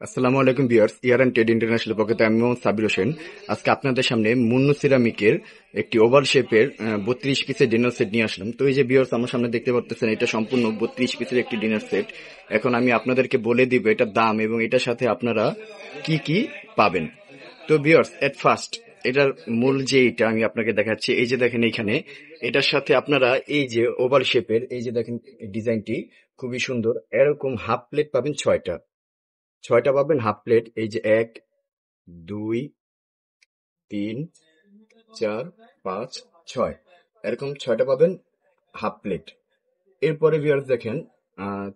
আসসালামু আলাইকুম viewers, year and trade international পক্ষ থেকে আমি মোহাম্মদ সাবির হোসেন। আজকে আপনাদের সামনে মুন্নু সিরামিকের একটি ওভাল শেপের 32 পিসের ডিনার সেট নিয়ে আসলাম। তো এই যে ভিউয়ার্স আমার সামনে দেখতে পারতেছেন, এটা সম্পূর্ণ 32 পিসের একটি ডিনার সেট। এখন আমি আপনাদেরকে বলে দিব এটার দাম এবং এটার সাথে আপনারা কি কি পাবেন। তো ভিউয়ার্স, এট ফার্স্ট এটার মূল যে এটা আমি আপনাকে দেখাচ্ছি, এই যে দেখেন এইখানে এটার সাথে আপনারা এই যে ওভাল শেপের এই যে দেখেন ডিজাইনটি খুবই সুন্দর, এরকম হাফ প্লেট পাবেন ছয়টা। ছয়টা পাবেন হাফ প্লেট। এই যে 1, 2, 3, 4, 5, 6, এরকম ছয়টা পাবেন হাফ প্লেট। এরপরে ভিউয়ার্স দেখেন, আহ,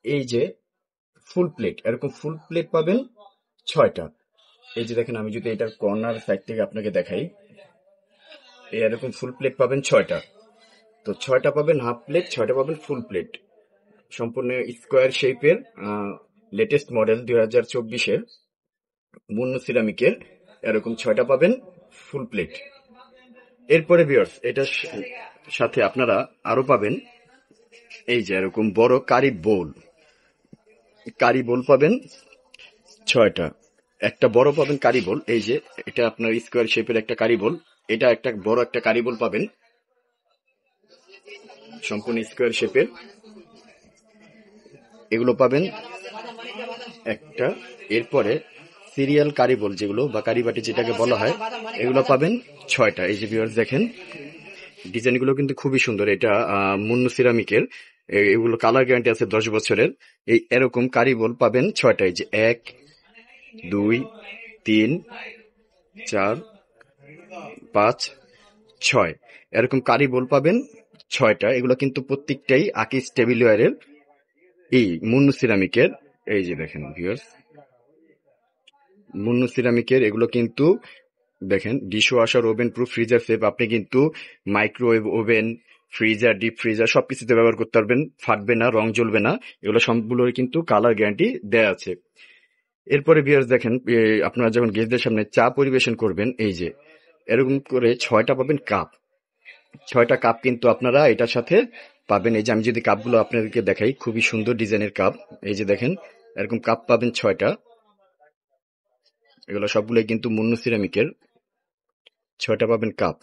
এই যে ফুল প্লেট, এরকম ফুল প্লেট পাবেন ছয়টা। এই যে দেখেন, আমি যদি এটার কর্নার সাইড থেকে আপনাকে দেখাই, এরকম ফুল প্লেট পাবেন ছয়টা। তো ছয়টা পাবেন হাফ প্লেট, ছয়টা পাবেন ফুল প্লেট, সম্পূর্ণ স্কোয়ার শেপের লেটেস্ট মডেল 2024-এর মুন্নু সিরামিকের এরকম ছয়টা পাবেন ফুল প্লেট। এরপরে ভিউয়ার্স এটার সাথে আপনারা আরো পাবেন এই যে এরকম বড় কারি বোল পাবেন ছয়টা। একটা বড় পাবেন কারি বোল, এই যে এটা আপনার স্কোয়ার শেপের একটা কারি বোল। এটা একটা বড় একটা কারি বোল পাবেন, সম্পূর্ণ স্কোয়ার শেপের। এগুলো পাবেন একটা। এরপরে সিরিয়াল কারি বোল যেগুলো বা কারি বাটি যেটাকে বলা হয়, এগুলো পাবেন ছয়টা। এই যে ভিউয়ার্স দেখেন, ডিজাইনগুলো কিন্তু খুবই সুন্দর। এটা মুন্নু সিরামিকের, এগুলো কালার গ্যারান্টি আছে 10 বছরের। এই এরকম কারি বোল পাবেন ছয়টা। এই যে 1, 2, 3, 4, 5, 6, এরকম কারি বোল পাবেন ছয়টা। এগুলো কিন্তু প্রত্যেকটাই আকিস টেবিলওয়্যারের, এই মুন্নু সিরামিকের। এই যে দেখেন ভিউয়ার্স, মুন্নু সিরামিকের এগুলো কিন্তু দেখেন dish washer, oven proof, freezer safe. আপনি কিন্তু microwave oven, freezer, deep freezer সবকিছুতে ব্যবহার করতে পারবেন, ফাটবে না, রং জ্বলবে না। এগুলো সবগুলোর কিন্তু কালার গ্যারান্টি দেয়া আছে। এরপরে ভিউয়ার্স দেখেন, আপনারা যখন গেস্টদের সামনে চা পরিবেশন করবেন, এই যে এরকম করে ছয়টা পাবেন কাপ। ছয়টা কাপ কিন্তু আপনারা এটার সাথে পাবেন। এই যে আমি যদি কাপগুলো আপনাদেরকে দেখাই, খুবই সুন্দর ডিজাইনের কাপ। এই যে দেখেন, এরকম কাপ পাবেন ছয়টা। এগুলো সবগুলোই কিন্তু মুন্নু সিরামিকের, ছয়টা পাবেন কাপ।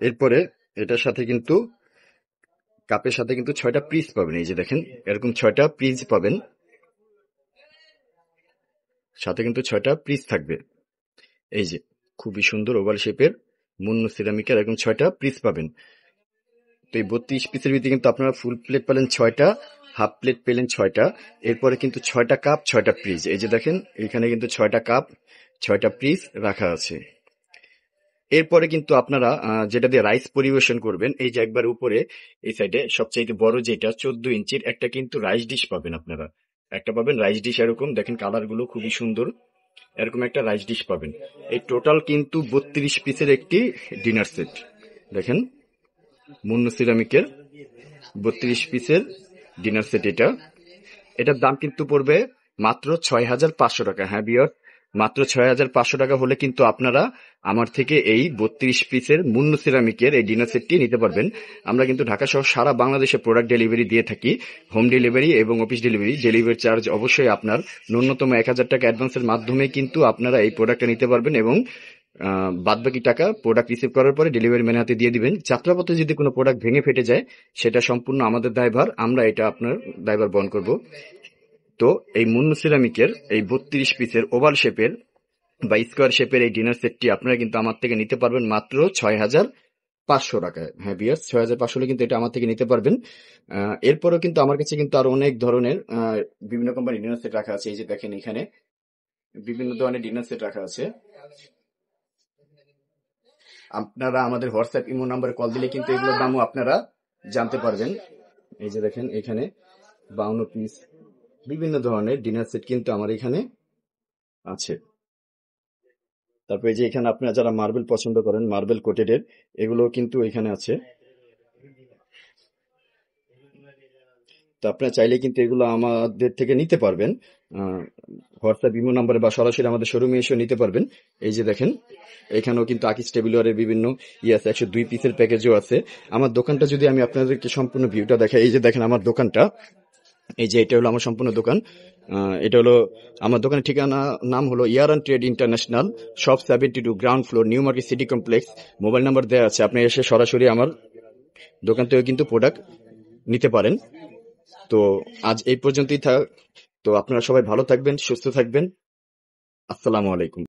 এরপরে এটার সাথে কিন্তু কাপের সাথে কিন্তু ছয়টা পিস পাবেন। এই যে দেখেন, এরকম ছয়টা পিস পাবেন, সাথে কিন্তু ছয়টা পিস থাকবে। এই যে খুবই সুন্দর ওভাল শেপের মুন্নু সিরামিকের এরকম ছয়টা পিস পাবেন। তো এই 32 পিসের ভিতরে কিন্তু আপনারা ফুল প্লেট পেলেন ছয়টা, হাফ প্লেট পেলেন ছয়টা। এরপরে কিন্তু ছয়টা কাপ, ছয়টা পিস। এই যে দেখেন, এখানে কিন্তু ছয়টা কাপ, ছয়টা পিস রাখা আছে। এরপরে কিন্তু আপনারা যেটা দিয়ে রাইস পরিবেশন করবেন, এই যে একবার উপরে এই সাইডে সবচাইতে বড় যেটা 14 ইঞ্চির একটা কিন্তু রাইস ডিশ পাবেন আপনারা। একটা পাবেন রাইস ডিশ, এরকম দেখেন কালার গুলো খুবই সুন্দর, এরকম একটা রাইস ডিশ পাবেন। এই টোটাল কিন্তু 32 পিসের একটি ডিনার সেট। দেখেন, মুন্নু সিরামিকের 32 পিসের ডিনার সেট এটা। এটার দাম কিন্তু পড়বে মাত্র 6,500 টাকা। হ্যাঁ বিয়ার, মাত্র 6,500 টাকা হলে কিন্তু আপনারা আমার থেকে এই 32 পিসের মুন্নু সিরামিকের এই ডিনার সেটটি নিতে পারবেন। আমরা কিন্তু ঢাকা সহ সারা বাংলাদেশে প্রোডাক্ট ডেলিভারি দিয়ে থাকি, হোম ডেলিভারি এবং অফিস ডেলিভারি। ডেলিভারি চার্জ অবশ্যই আপনার ন্যূনতম 1,000 টাকা অ্যাডভান্সের মাধ্যমে কিন্তু আপনারা এই প্রোডাক্টটা নিতে পারবেন এবং বাদ বাকি টাকা প্রোডাক্ট রিসিভ করার পরে ডেলিভারি ম্যানের হাতে দিয়ে দিবেন। যাত্রাপথে যদি কোনো প্রোডাক্ট ভেঙে ফেটে যায়, সেটা সম্পূর্ণ আমাদের দায়ভার, আমরা এটা আপনার দায়ভার বহন করব। তো এই মুন্নু সিরামিকের এই 32 পিসের ওভাল শেপের বা স্কোয়ার শেপের এই ডিনার সেটটি আপনারা কিন্তু আমার থেকে নিতে পারবেন মাত্র 6,500 টাকায়। হ্যাঁ বিয়ার্স, 6,500 হলে কিন্তু এটা আমার থেকে নিতে পারবেন। এরপরেও কিন্তু আমার কাছে কিন্তু আরো অনেক ধরনের বিভিন্ন কোম্পানির ডিনার সেট রাখা আছে। এই যে দেখেন, এখানে বিভিন্ন ধরনের ডিনার সেট রাখা আছে। আপনারা আমাদের হোয়াটসঅ্যাপ ইমো নাম্বারে কল দিলে কিন্তু এগুলোর দামও আপনারা জানতে পারবেন। এই যে দেখেন, এখানে 52 পিস বিভিন্ন ধরনের ডিনার সেট কিন্তু আমার এখানে আছে। তারপরে যে এখানে আপনারা যারা মার্বেল পছন্দ করেন, মার্বেল কোটেডের, এগুলো কিন্তু এখানে আছে। তো আপনারা চাইলে কিন্তু এগুলো আমাদের থেকে নিতে পারবেন, হোয়াটসঅ্যাপ ইমো নাম্বারে বা সরাসরি আমাদের শোরুমে এসে নিতে পারবেন। এই যে দেখেন, এখানেও কিন্তু আকিস টেবিলওয়ারের বিভিন্ন আছে, 102 পিসের প্যাকেজও আছে। আমার দোকানটা যদি আমি আপনাদেরকে সম্পূর্ণ ভিউটা দেখাই, এই যে দেখেন আমার দোকানটা, এই যে এটা হলো আমার সম্পূর্ণ দোকান। এটা হলো আমার দোকানের ঠিকানা, নাম হলো year and trade international, shop 72, ground floor, new market city complex. Mobile number দেওয়া আছে, আপনি এসে সরাসরি আমার দোকান থেকে কিন্তু প্রোডাক্ট নিতে পারেন। তো আজ এই পর্যন্তই থাক। তো আপনারা সবাই ভালো থাকবেন, সুস্থ থাকবেন। আসসালামু আলাইকুম।